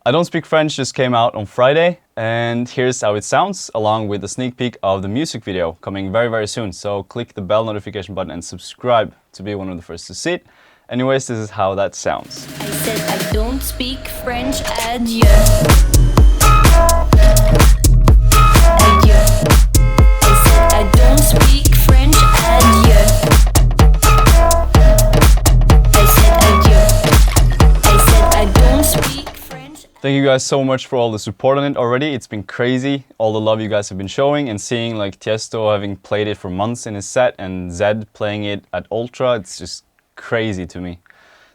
I Don't Speak French just came out on Friday, and here's how it sounds, along with a sneak peek of the music video coming very, very soon. So click the bell notification button and subscribe to be one of the first to see it. Anyways, this is how that sounds. I said I don't speak French, adieu. Adieu. I said I don't speak French, adieu. I said adieu. I said I don't speak French. Thank you guys so much for all the support on it already. It's been crazy, all the love you guys have been showing, and seeing like Tiësto having played it for months in his set and Zed playing it at Ultra. It's just crazy to me.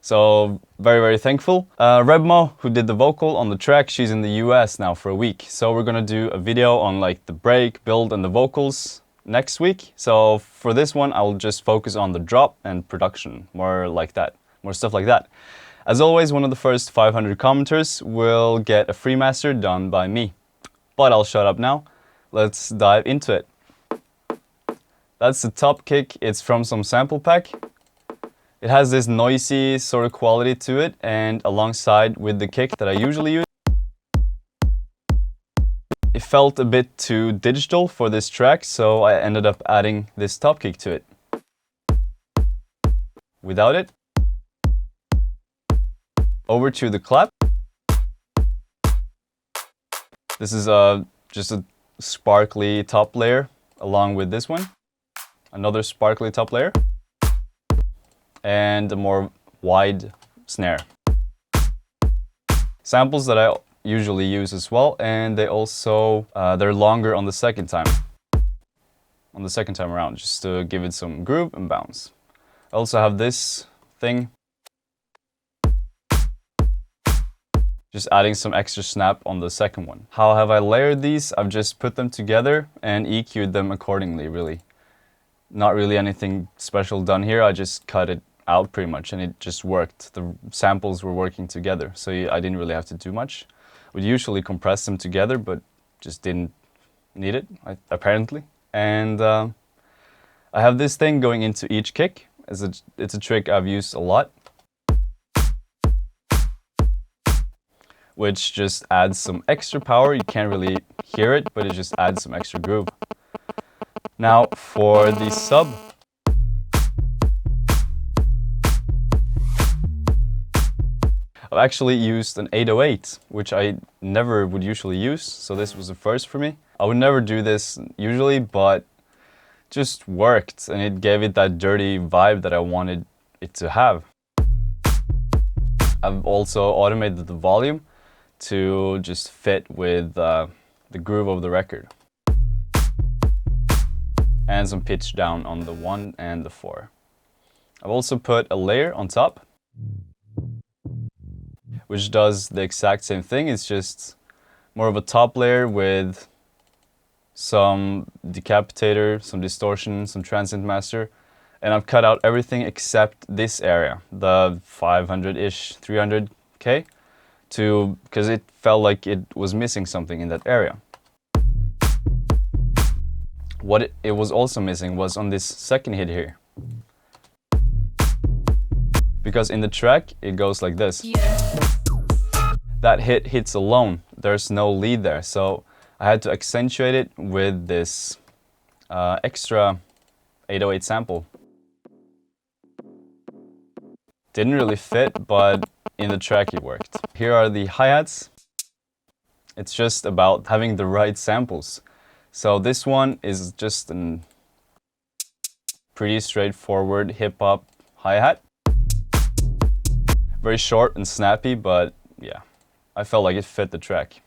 So very, very thankful. Rebmo, who did the vocal on the track, she's in the US now for a week. So we're gonna do a video on like the break, build and the vocals next week. So for this one, I will just focus on the drop and production, more like that, more stuff like that. As always, one of the first 500 commenters will get a free master done by me. But I'll shut up now. Let's dive into it. That's the top kick. It's from some sample pack. It has this noisy sort of quality to it, and alongside with the kick that I usually use, it felt a bit too digital for this track, so I ended up adding this top kick to it. Without it, over to the clap. This is just a sparkly top layer along with this one, another sparkly top layer, and a more wide snare. Samples that I usually use as well, and they also they're longer on the second time around, just to give it some groove and bounce. I also have this thing, just adding some extra snap on the second one. How have I layered these? I've just put them together and EQ'd them accordingly, really. Not really anything special done here, I just cut it out pretty much and it just worked. The samples were working together, so I didn't really have to do much. Would usually compress them together, but just didn't need it, apparently. And I have this thing going into each kick. It's a trick I've used a lot, which just adds some extra power. You can't really hear it, but it just adds some extra groove. Now for the sub, I've actually used an 808, which I never would usually use, so this was a first for me. I would never do this usually, but just worked, and it gave it that dirty vibe that I wanted it to have. I've also automated the volume to just fit with the groove of the record. And some pitch down on the 1 and the 4. I've also put a layer on top, which does the exact same thing. It's just more of a top layer with some decapitator, some distortion, some transient master. And I've cut out everything except this area, the 500-ish, 300K, because it felt like it was missing something in that area. What it was also missing was on this second hit here. Because in the track, it goes like this. That hit hits alone, there's no lead there, so I had to accentuate it with this extra 808 sample. Didn't really fit, but in the track it worked. Here are the hi-hats. It's just about having the right samples. So this one is just a pretty straightforward hip-hop hi-hat. Very short and snappy, but yeah, I felt like it fit the track.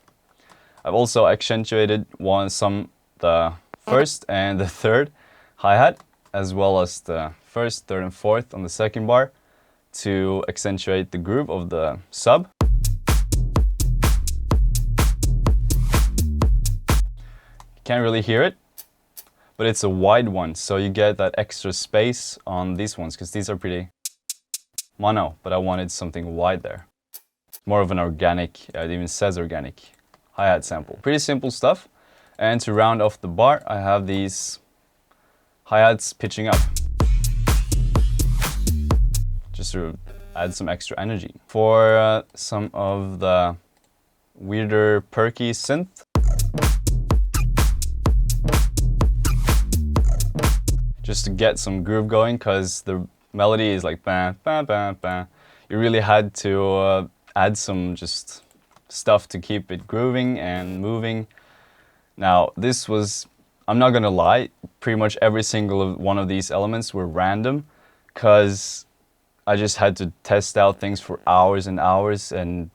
I've also accentuated the first and the third hi-hat, as well as the first, third, and fourth on the second bar to accentuate the groove of the sub. Can't really hear it, but it's a wide one, so you get that extra space on these ones, because these are pretty mono, but I wanted something wide there. More of an organic, it even says organic, hi-hat sample. Pretty simple stuff. And to round off the bar, I have these hi-hats pitching up, just to add some extra energy. For some of the weirder perky synth. Just to get some groove going, because the melody is like ba ba ba ba. You really had to add some just stuff to keep it grooving and moving. Now this was, I'm not gonna lie, pretty much every single one of these elements were random, because I just had to test out things for hours and hours and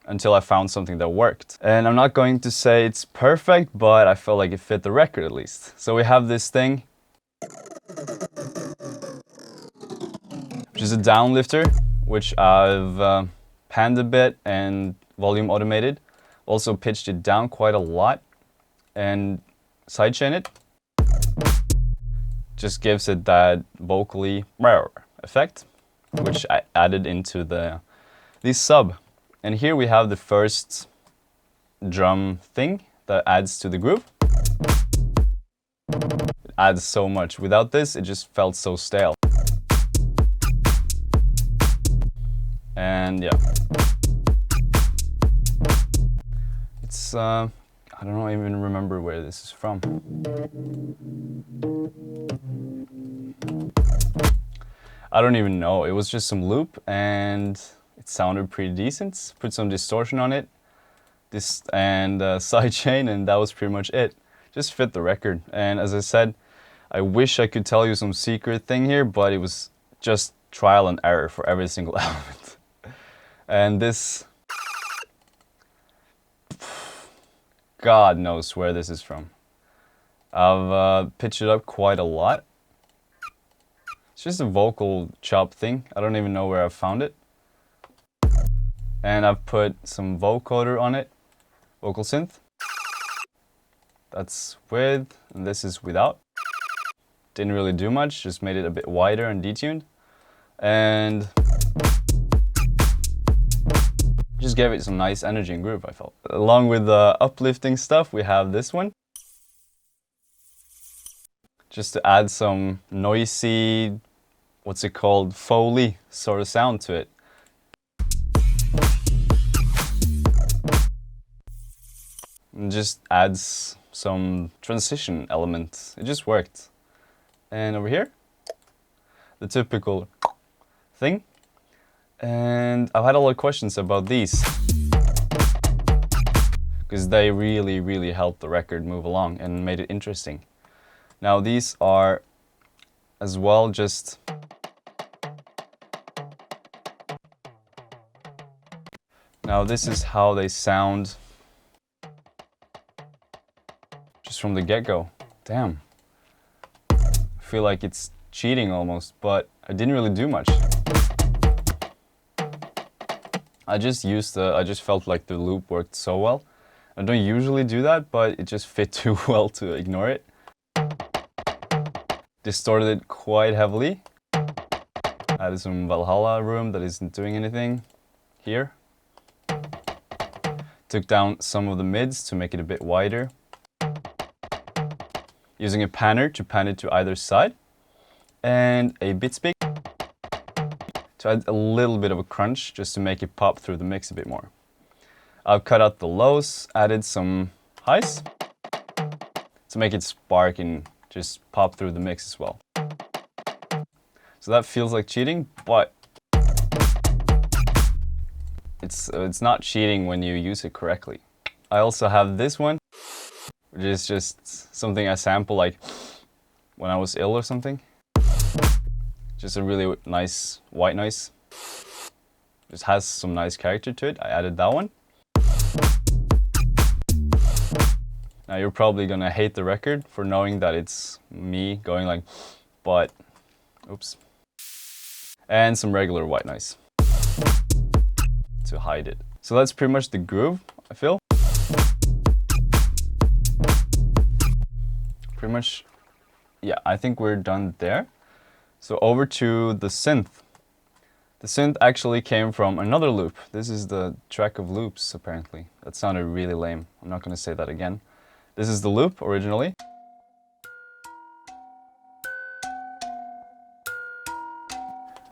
until I found something that worked. And I'm not going to say it's perfect, but I felt like it fit the record at least. So we have this thing, which is a downlifter, which I've panned a bit and volume automated. Also pitched it down quite a lot and sidechain it. Just gives it that vocally effect, which I added into the sub. And here we have the first drum thing that adds to the groove. It adds so much. Without this, it just felt so stale. And yeah. It's, I don't even remember where this is from. I don't even know. It was just some loop and it sounded pretty decent. Put some distortion on it, and sidechain, and that was pretty much it. Just fit the record. And as I said, I wish I could tell you some secret thing here, but it was just trial and error for every single element. And this, God knows where this is from. I've pitched it up quite a lot. It's just a vocal chop thing. I don't even know where I found it. And I've put some vocoder on it, vocal synth. That's with, and this is without. Didn't really do much, just made it a bit wider and detuned. And just gave it some nice energy and groove, I felt. Along with the uplifting stuff, we have this one. Just to add some noisy, what's it called, Foley sort of sound to it. And just adds some transition element. It just worked. And over here, the typical thing. And I've had a lot of questions about these, because they really, really helped the record move along and made it interesting. Now these are as well just now this is how they sound just from the get-go. Damn. I feel like it's cheating almost, but I didn't really do much. I just felt like the loop worked so well. I don't usually do that, but it just fit too well to ignore it. Distorted it quite heavily. Added some Valhalla room that isn't doing anything here. Took down some of the mids to make it a bit wider. Using a panner to pan it to either side. And a bit speak to add a little bit of a crunch just to make it pop through the mix a bit more. I've cut out the lows, added some highs to make it spark and just pop through the mix as well. So that feels like cheating, but it's not cheating when you use it correctly. I also have this one, which is just something I sample like when I was ill or something. Just a really nice white noise. Just has some nice character to it. I added that one. Now you're probably gonna hate the record for knowing that it's me going like, but, oops. And some regular white noise to hide it. So that's pretty much the groove, I feel. Pretty much, yeah, I think we're done there. So over to the synth. The synth actually came from another loop. This is the track of loops, apparently. That sounded really lame. I'm not gonna say that again. This is the loop originally.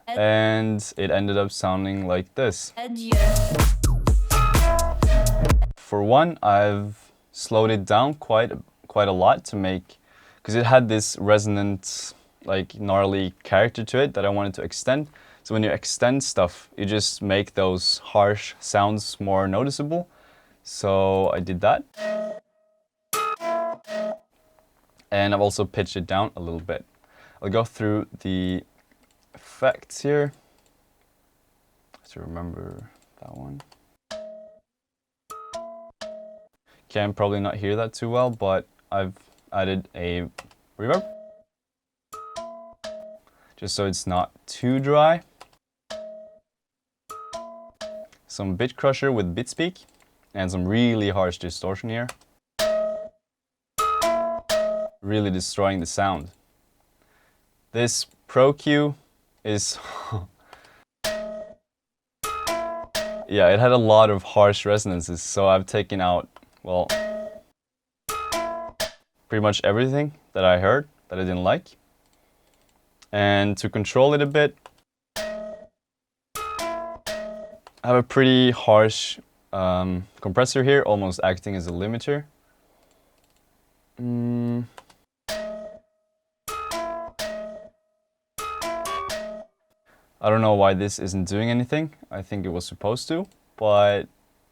And it ended up sounding like this. Adieu. for one, I've slowed it down quite a lot to make, because it had this resonant, like gnarly character to it that I wanted to extend. So when you extend stuff, you just make those harsh sounds more noticeable. So I did that. And I've also pitched it down a little bit. I'll go through the effects here. To remember that one. Can probably not hear that too well, but I've added a reverb, just so it's not too dry. Some bit crusher with bit speak, and some really harsh distortion here. Really destroying the sound. This Pro Q is yeah, it had a lot of harsh resonances, so I've taken out, well, pretty much everything that I heard that I didn't like. And to control it a bit, I have a pretty harsh compressor here, almost acting as a limiter. I don't know why this isn't doing anything. I think it was supposed to, but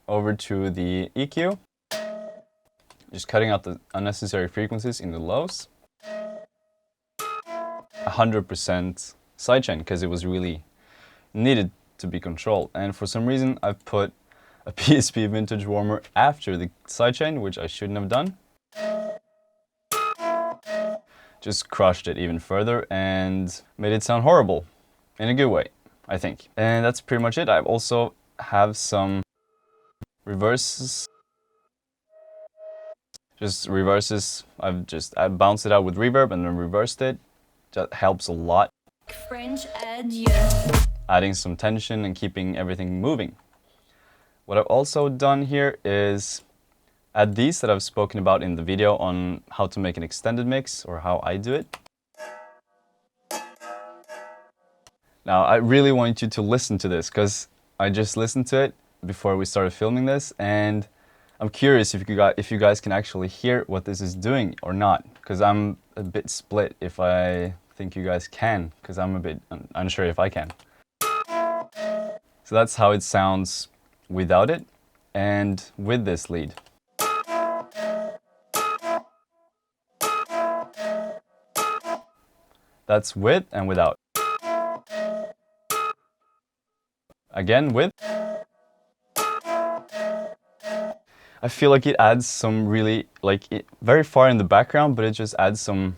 over to the EQ. Just cutting out the unnecessary frequencies in the lows. 100% sidechain, because it was really needed to be controlled. And for some reason, I've put a PSP vintage warmer after the sidechain, which I shouldn't have done. Just crushed it even further and made it sound horrible. In a good way, I think. And that's pretty much it. I also have some reverses. Just reverses. I bounced it out with reverb and then reversed it. That helps a lot. French adieu. Adding some tension and keeping everything moving. What I've also done here is add these that I've spoken about in the video on how to make an extended mix, or how I do it. Now, I really want you to listen to this, because I just listened to it before we started filming this, and I'm curious if you guys can actually hear what this is doing or not, because I'm a bit split if I think you guys can, because I'm a bit unsure if I can. So that's how it sounds without it and with this lead. That's with and without. Again, with. I feel like it adds some really, very far in the background, but it just adds some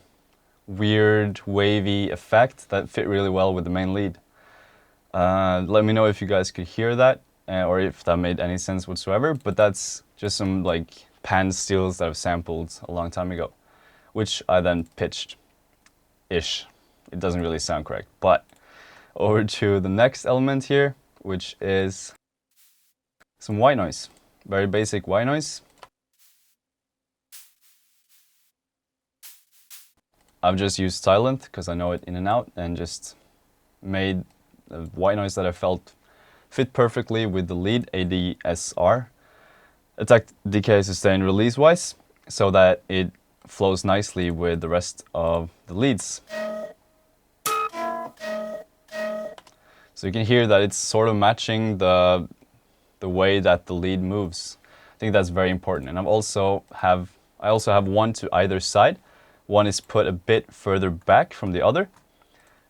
weird, wavy effect that fit really well with the main lead. Let me know if you guys could hear that, or if that made any sense whatsoever, but that's just some pan steels that I've sampled a long time ago, which I then pitched-ish. It doesn't really sound correct, but over to the next element here, which is some white noise. Very basic white noise. I've just used silent because I know it in and out, and just made a white noise that I felt fit perfectly with the lead, ADSR. Attack, decay, sustain, release wise, so that it flows nicely with the rest of the leads. So you can hear that it's sort of matching the way that the lead moves. I think that's very important. And I also have one to either side. One is put a bit further back from the other,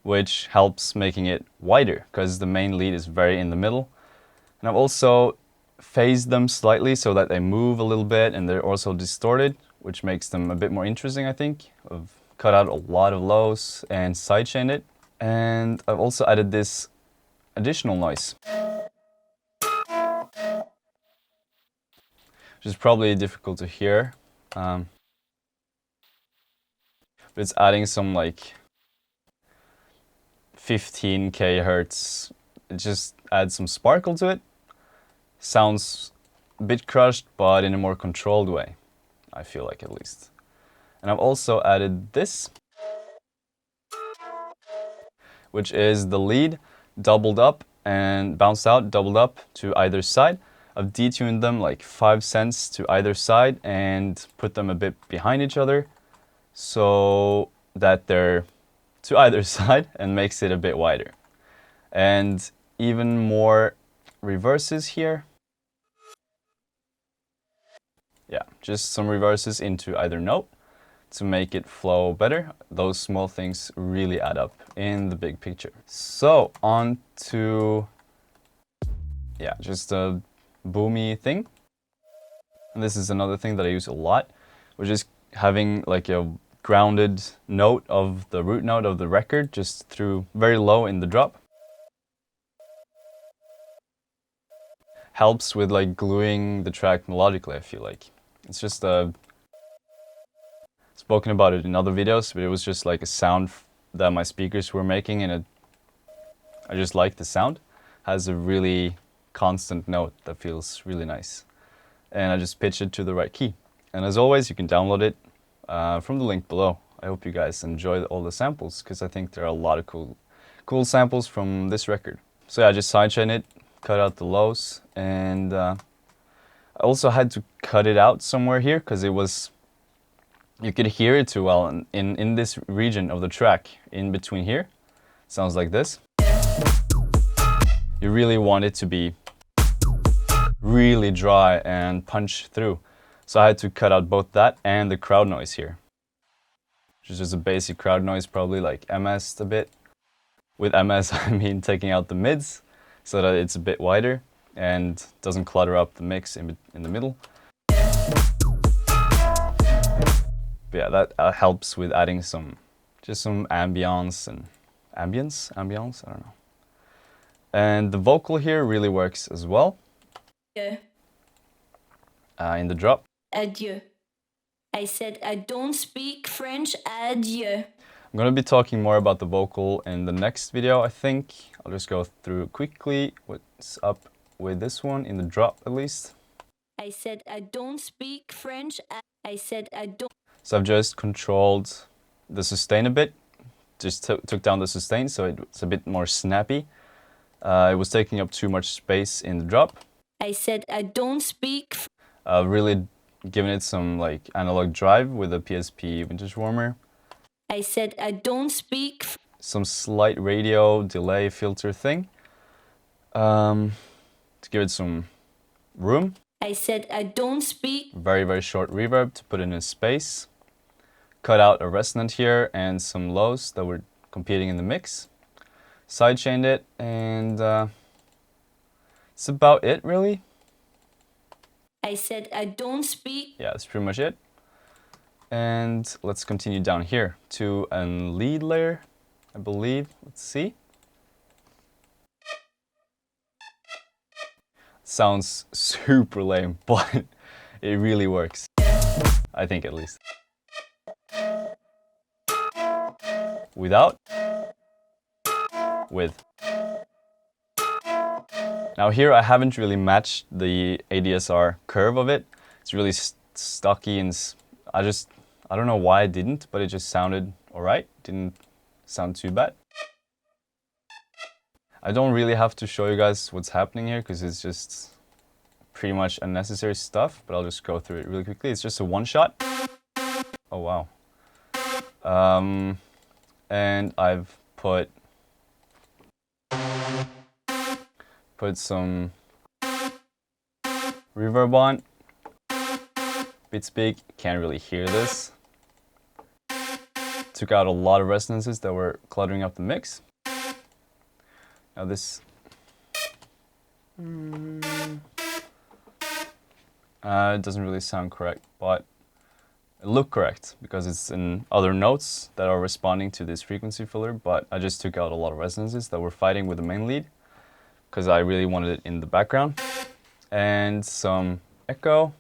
which helps making it wider, because the main lead is very in the middle. And I've also phased them slightly so that they move a little bit, and they're also distorted, which makes them a bit more interesting, I think. I've cut out a lot of lows and sidechained it. And I've also added this additional noise, which is probably difficult to hear. But it's adding some 15k hertz. It just adds some sparkle to it. Sounds a bit crushed, but in a more controlled way, I feel like, at least. And I've also added this, which is the lead doubled up and bounced out, doubled up to either side. I've detuned them like 5 cents to either side and put them a bit behind each other so that they're to either side and makes it a bit wider. And even more reverses here. Yeah, just some reverses into either note to make it flow better. Those small things really add up in the big picture. So on to, yeah, just a boomy thing. And this is another thing that I use a lot, which is having like a grounded note of the root note of the record just through very low in the drop. Helps with like gluing the track melodically, I feel like. It's just spoken about it in other videos, but it was just like a sound that my speakers were making, and I just like the sound. Has a really constant note that feels really nice. And I just pitch it to the right key. And as always, you can download it from the link below. I hope you guys enjoy all the samples, because I think there are a lot of cool samples from this record. So yeah, I just sidechain it, cut out the lows, and I also had to cut it out somewhere here because it was, you could hear it too well in this region of the track, in between here. Sounds like this. You really want it to be really dry and punch through. So I had to cut out both that and the crowd noise here. Which is just a basic crowd noise, probably like MS'd a bit. With MS I mean taking out the mids so that it's a bit wider and doesn't clutter up the mix in the middle. But yeah, that helps with adding some ambience and ambience, I don't know. And the vocal here really works as well. Yeah. In the drop. Adieu. I said I don't speak French. Adieu. I'm going to be talking more about the vocal in the next video, I think. I'll just go through quickly what's up with this one, in the drop at least. I said I don't speak French. I said I don't. So I've just controlled the sustain a bit. Just took down the sustain so it's a bit more snappy. It was taking up too much space in the drop. I said I don't speak. Really giving it some like analog drive with a PSP vintage warmer. I said I don't speak. Some slight radio delay filter thing to give it some room. I said I don't speak. Very, very short reverb to put in a space. Cut out a resonant here and some lows that were competing in the mix. Sidechained it, and it's about it really. I said I don't speak. Yeah, that's pretty much it. And let's continue down here to a lead layer, I believe. Let's see. Sounds super lame, but it really works. I think at least. Without. With. Now here I haven't really matched the ADSR curve of it. It's really stocky and I don't know why I didn't, but it just sounded alright. Didn't sound too bad. I don't really have to show you guys what's happening here because it's just pretty much unnecessary stuff, but I'll just go through it really quickly. It's just a one shot. Oh wow. And I've put some reverb on. Bit speak, can't really hear this. Took out a lot of resonances that were cluttering up the mix. Now this it doesn't really sound correct, but it looked correct because it's in other notes that are responding to this frequency filler, but I just took out a lot of resonances that were fighting with the main lead because I really wanted it in the background. And some echo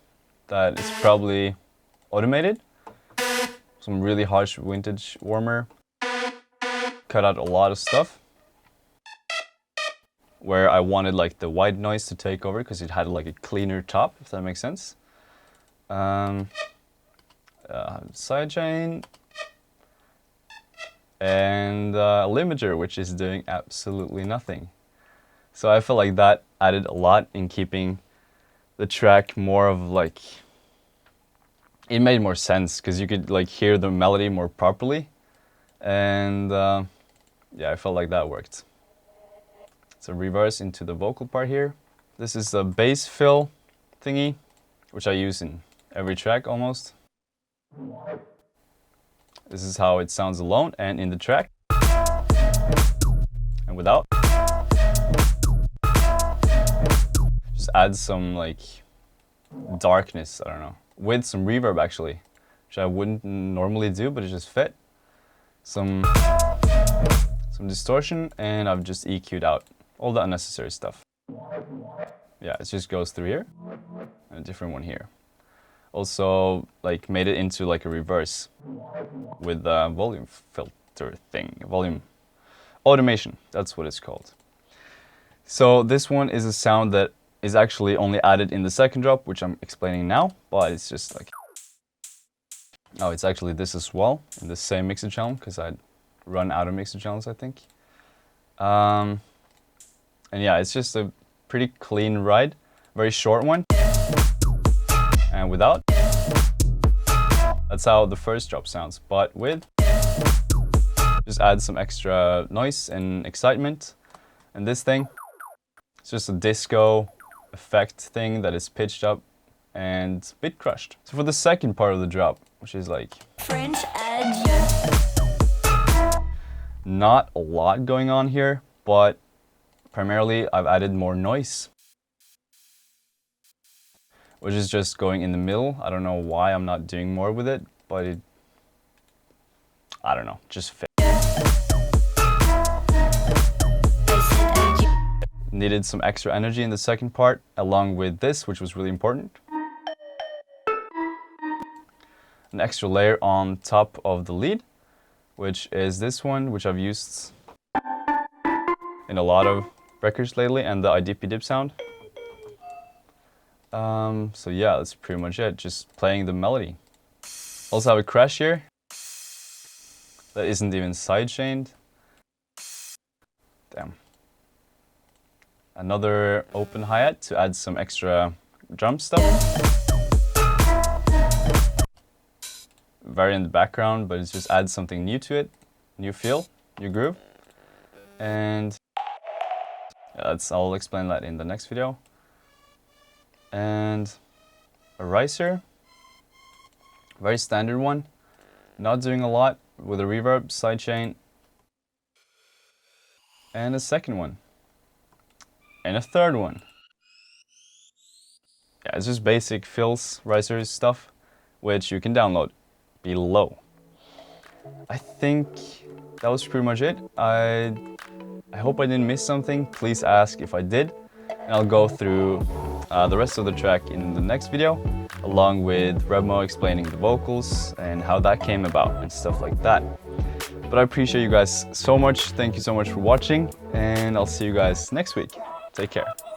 that is probably automated. Some really harsh vintage warmer. Cut out a lot of stuff where I wanted like the white noise to take over because it had like a cleaner top, if that makes sense. Sidechain and a limiter, which is doing absolutely nothing. So I feel like that added a lot in keeping the track more of like, it made more sense because you could like hear the melody more properly, and yeah, I felt like that worked. So reverse into the vocal part here. This is the bass fill thingy, which I use in every track almost. This is how it sounds alone and in the track, and without. Just add some like darkness, I don't know, with some reverb actually, which I wouldn't normally do, but it just fit. Some distortion, and I've just EQ'd out all the unnecessary stuff. Yeah, it just goes through here, and a different one here. Also, like, made it into like a reverse with the volume filter thing, volume automation, that's what it's called. So this one is a sound that is actually only added in the second drop, which I'm explaining now, but it's just like, oh, it's actually this as well in the same mixer channel, because I'd run out of mixer channels, I think. And yeah, it's just a pretty clean ride, very short one, and without. That's how the first drop sounds, but with, just add some extra noise and excitement. And this thing, it's just a disco effect thing that is pitched up and bit crushed. So for the second part of the drop, which is like French adieu. not a lot going on here, but primarily I've added more noise, which is just going in the middle. I don't know why I'm not doing more with it, but it, I don't know, just fit. Needed some extra energy in the second part, along with this, which was really important. An extra layer on top of the lead, which is this one, which I've used in a lot of records lately, and the IDP dip sound. So yeah, that's pretty much it, just playing the melody. Also have a crash here that isn't even sidechained. Damn. Another open hi-hat to add some extra drum stuff. Very in the background, but it just adds something new to it. New feel, new groove. And yeah, I'll explain that in the next video. And a riser, very standard one, not doing a lot, with a reverb, sidechain, and a second one, and a third one. Yeah, it's just basic fills, risers stuff, which you can download below. I think that was pretty much it. I hope I didn't miss something. Please ask if I did, and I'll go through the rest of the track in the next video, along with Remo explaining the vocals and how that came about and stuff like that. But I appreciate you guys so much. Thank you so much for watching, and I'll see you guys next week. Take care.